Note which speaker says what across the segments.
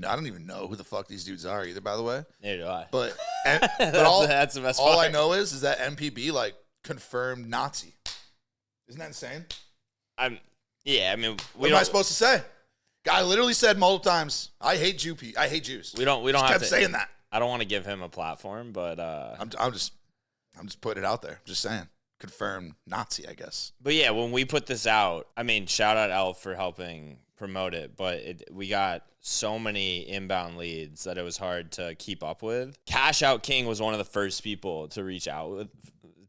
Speaker 1: don't even know who the fuck these dudes are either, by the way.
Speaker 2: Neither do I.
Speaker 1: But
Speaker 2: That's the best
Speaker 1: all
Speaker 2: part.
Speaker 1: I know is that MPB like confirmed Nazi. Isn't that insane?
Speaker 2: Yeah, I mean,
Speaker 1: what am I supposed to say? Guy literally said multiple times, "I hate I hate Jews."
Speaker 2: We don't
Speaker 1: just
Speaker 2: have
Speaker 1: kept
Speaker 2: to,
Speaker 1: saying that.
Speaker 2: I don't want to give him a platform, but
Speaker 1: I'm just putting it out there. Just saying, confirmed Nazi, I guess.
Speaker 2: But yeah, when we put this out, I mean, shout out Elf for helping promote it, but we got so many inbound leads that it was hard to keep up with. CashOutKing was one of the first people to reach out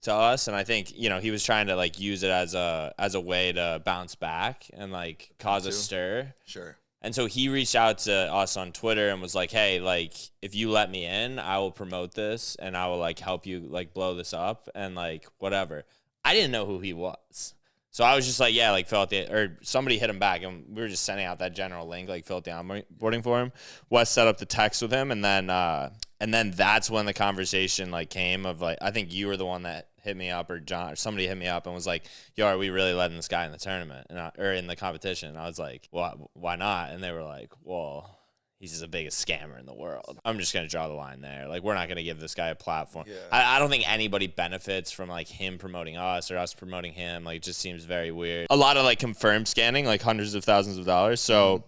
Speaker 2: to us, and I think he was trying to like use it as a way to bounce back and like cause a stir.
Speaker 1: Sure.
Speaker 2: And so he reached out to us on Twitter and was like, "Hey, like if you let me in, I will promote this and I will like help you like blow this up and like whatever." I didn't know who he was. So I was just like, yeah, like fill out or somebody hit him back and we were just sending out that general link, like fill out the onboarding for him. Wes set up the text with him and then that's when the conversation like came of like, I think you were the one that hit me up or John or somebody hit me up and was like, "Yo, are we really letting this guy in the tournament or in the competition?" And I was like, "Well, why not?" And they were like, "Well, he's just the biggest scammer in the world." I'm just going to draw the line there. Like, we're not going to give this guy a platform. Yeah. I don't think anybody benefits from, like, him promoting us or us promoting him. Like, it just seems very weird. A lot of, like, confirmed scanning, like, hundreds of thousands of dollars. So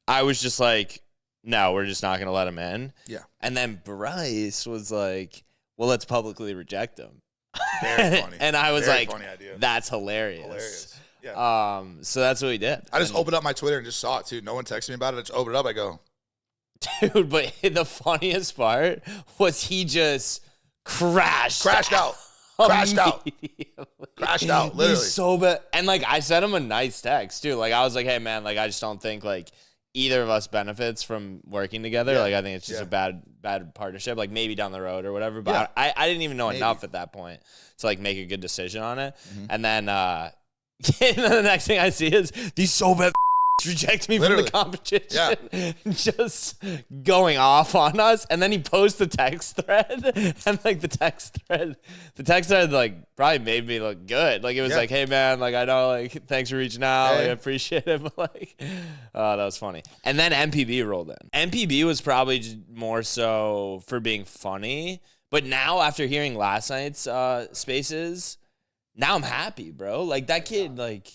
Speaker 2: I was just like, no, we're just not going to let him in.
Speaker 1: Yeah.
Speaker 2: And then Bryce was like, well, let's publicly reject him.
Speaker 1: Very funny.
Speaker 2: And I was
Speaker 1: very
Speaker 2: like,
Speaker 1: funny idea.
Speaker 2: That's hilarious.
Speaker 1: Yeah.
Speaker 2: So that's what we did.
Speaker 1: I just opened up my Twitter and just saw it, too. No one texted me about it. I just opened it up. I go,
Speaker 2: dude, but the funniest part was he just crashed out.
Speaker 1: Crashed out, literally.
Speaker 2: He's so bad. And, like, I sent him a nice text, too. Like, I was like, hey, man, like, I just don't think, like, either of us benefits from working together. Yeah. Like, I think it's just a bad partnership, like, maybe down the road or whatever. But I didn't even know enough at that point to, like, make a good decision on it. Mm-hmm. And then the next thing I see is these SoBet reject me from the competition, just going off on us. And then he posts the text thread, and like the text thread like probably made me look good. Like it was like, "Hey man, like I know, like thanks for reaching out, like, I appreciate it." But like, that was funny. And then MPB rolled in. MPB was probably just more so for being funny, but now after hearing last night's spaces, now I'm happy, bro. Like that kid, like.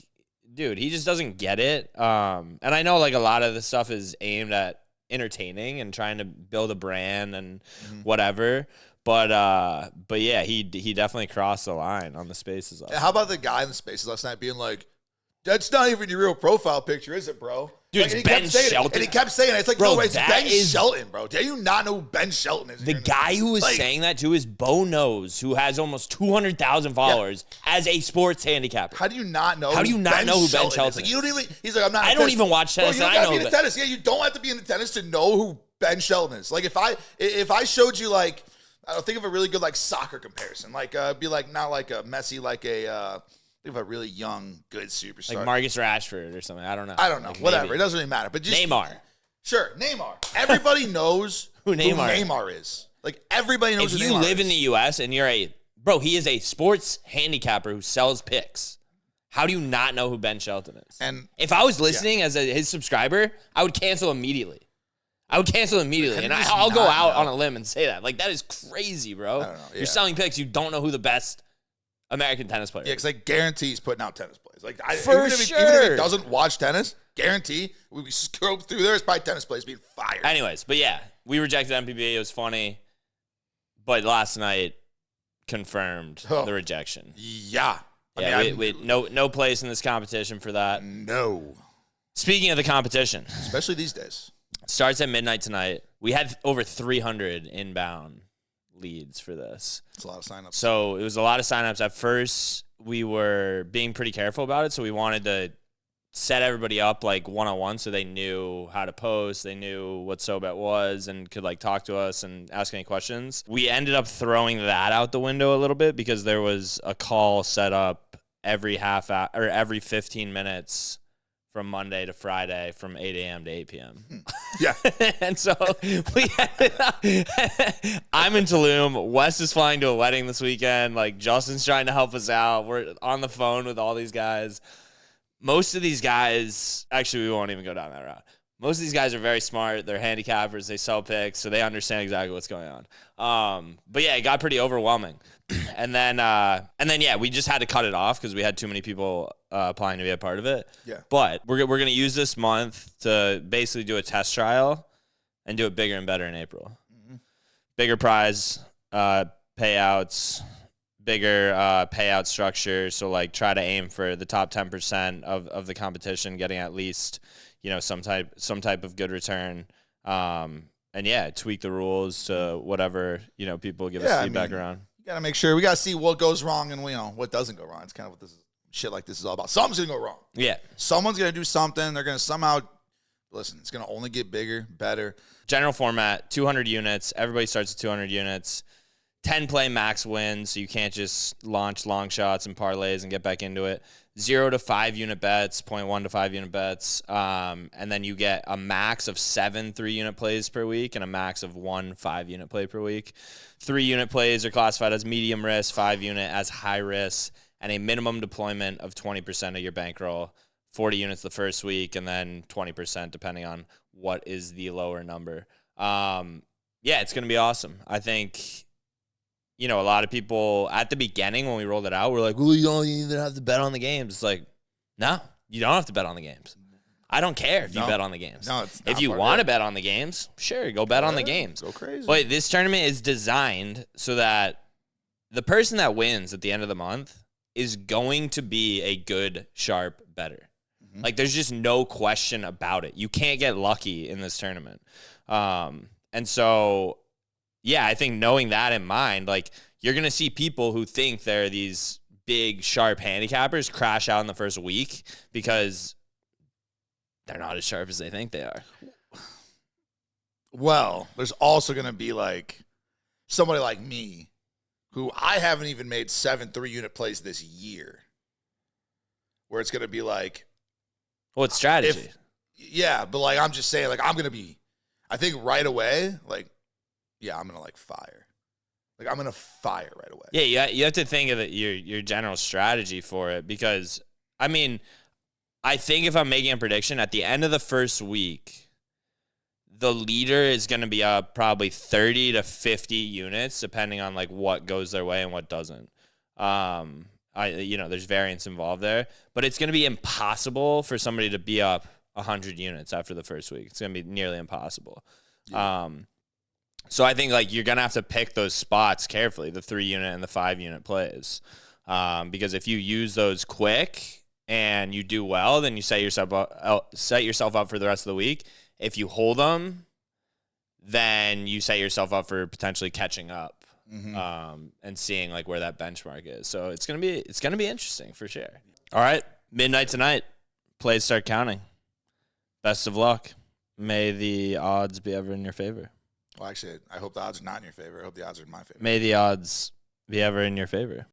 Speaker 2: Dude, he just doesn't get it. And I know like a lot of this stuff is aimed at entertaining and trying to build a brand and whatever. But yeah, he definitely crossed the line on the spaces.
Speaker 1: How about the guy in the spaces last night being like, "That's not even your real profile picture, is it, bro?"
Speaker 2: Dude,
Speaker 1: like,
Speaker 2: it's Ben Shelton.
Speaker 1: And he kept saying it. It's like, bro, no, it's Ben Shelton, bro. Do you not know who Ben Shelton is?
Speaker 2: The guy who was saying that to is Bo Knows, who has almost 200,000 followers as a sports handicapper.
Speaker 1: How do you not know?
Speaker 2: How do you not know who Ben Shelton is?
Speaker 1: Like, you don't even. He's like, I'm not.
Speaker 2: I don't even watch tennis.
Speaker 1: Bro, you don't gotta be in the tennis. Yeah, you don't have to be in the tennis to know who Ben Shelton is. Like if I showed you like, I don't think of a really good like soccer comparison. Like be like not like a Messi, like a. Think of a really young, good superstar.
Speaker 2: Like Marcus Rashford or something. I don't know.
Speaker 1: Like whatever. Maybe. It doesn't really matter. But just
Speaker 2: Neymar.
Speaker 1: Sure, Neymar. Everybody knows
Speaker 2: who Neymar
Speaker 1: is. Like, everybody knows who Neymar is.
Speaker 2: If you live in the U.S. and you're he is a sports handicapper who sells picks. How do you not know who Ben Shelton is? And if I was listening as his subscriber, I would cancel immediately. And I'll go out on a limb and say that. Like, that is crazy, bro.
Speaker 1: I don't know. Yeah.
Speaker 2: You're selling picks. You don't know who the best American tennis player.
Speaker 1: Yeah, because I guarantee he's putting out tennis plays. Like
Speaker 2: even
Speaker 1: if he doesn't watch tennis, guarantee we scroll through there, it's probably tennis plays being fired.
Speaker 2: Anyways, but yeah, we rejected MPB. It was funny, but last night confirmed the rejection.
Speaker 1: Yeah,
Speaker 2: we no place in this competition for that.
Speaker 1: No.
Speaker 2: Speaking of the competition,
Speaker 1: especially these days,
Speaker 2: starts at midnight tonight. We had over 300 inbound leads for this.
Speaker 1: It's a lot of signups.
Speaker 2: So it was a lot of signups. At first, we were being pretty careful about it, so we wanted to set everybody up like one-on-one so they knew how to post, they knew what SoBet was, and could like talk to us and ask any questions. We ended up throwing that out the window a little bit because there was a call set up every half hour or every 15 minutes from Monday to Friday from 8 a.m. to 8 p.m.
Speaker 1: Yeah.
Speaker 2: And so we ended up, I'm in Tulum. Wes is flying to a wedding this weekend. Like, Justin's trying to help us out. We're on the phone with all these guys. Most of these guys, actually, we won't even go down that route. most of these guys are very smart. They're handicappers. They sell picks, so they understand exactly what's going on. But yeah, it got pretty overwhelming. And then yeah, we just had to cut it off because we had too many people applying to be a part of it.
Speaker 1: Yeah.
Speaker 2: But we're gonna use this month to basically do a test trial and do it bigger and better in April. Mm-hmm. Bigger prize payouts, bigger payout structure. So like try to aim for the top 10% of the competition, getting at least, you know, some type of good return. And yeah, tweak the rules to whatever, you know, people give us feedback around.
Speaker 1: You gotta make sure we gotta see what goes wrong and, you know, what doesn't go wrong. It's kind of what this is, shit like this is all about. Something's gonna go wrong.
Speaker 2: Yeah.
Speaker 1: Someone's gonna do something. They're gonna somehow listen. It's gonna only get bigger, better.
Speaker 2: General format: 200 units. Everybody starts at 200 units. 10 play max wins, so you can't just launch long shots and parlays and get back into it. 0 to 5 unit bets, 0.1 to 5 unit bets, and then you get a max of 7 3-unit plays per week and a max of 1 5-unit play per week. 3-unit plays are classified as medium risk, 5-unit as high risk, and a minimum deployment of 20% of your bankroll. 40 units the first week, and then 20% depending on what is the lower number. Yeah, it's going to be awesome. I think, you know, a lot of people at the beginning when we rolled it out, we're like, well, you don't even have to bet on the games. It's like, no, you don't have to bet on the games. I don't care if you bet on the games.
Speaker 1: No, it's
Speaker 2: if you want to bet on the games, sure, go bet on the games.
Speaker 1: Go crazy.
Speaker 2: But this tournament is designed so that the person that wins at the end of the month is going to be a good, sharp bettor. Mm-hmm. Like, there's just no question about it. You can't get lucky in this tournament. And so, yeah, I think knowing that in mind, like, you're going to see people who think they're these big, sharp handicappers crash out in the first week because they're not as sharp as they think they are.
Speaker 1: Well, there's also going to be, like, somebody like me who I haven't even made 7 3-unit plays this year, where it's going to be like,
Speaker 2: well, it's strategy.
Speaker 1: Yeah, but, like, I'm just saying, like, I'm going to be, I think right away, like, yeah, I'm going to, like, fire. Like, I'm going to fire right away.
Speaker 2: Yeah, you have to think of your general strategy for it because, I mean, I think if I'm making a prediction, at the end of the first week, the leader is going to be up probably 30 to 50 units, depending on, like, what goes their way and what doesn't. There's variance involved there. But it's going to be impossible for somebody to be up 100 units after the first week. It's going to be nearly impossible. Yeah. So I think, like, you're going to have to pick those spots carefully, the 3-unit and the 5-unit plays. Because if you use those quick and you do well, then you set yourself up for the rest of the week. If you hold them, then you set yourself up for potentially catching up, and seeing, like, where that benchmark is. So it's going to be interesting for sure. All right, midnight tonight. Plays start counting. Best of luck. May the odds be ever in your favor.
Speaker 1: Well, actually, I hope the odds are not in your favor. I hope the odds are in my favor.
Speaker 2: May the odds be ever in your favor.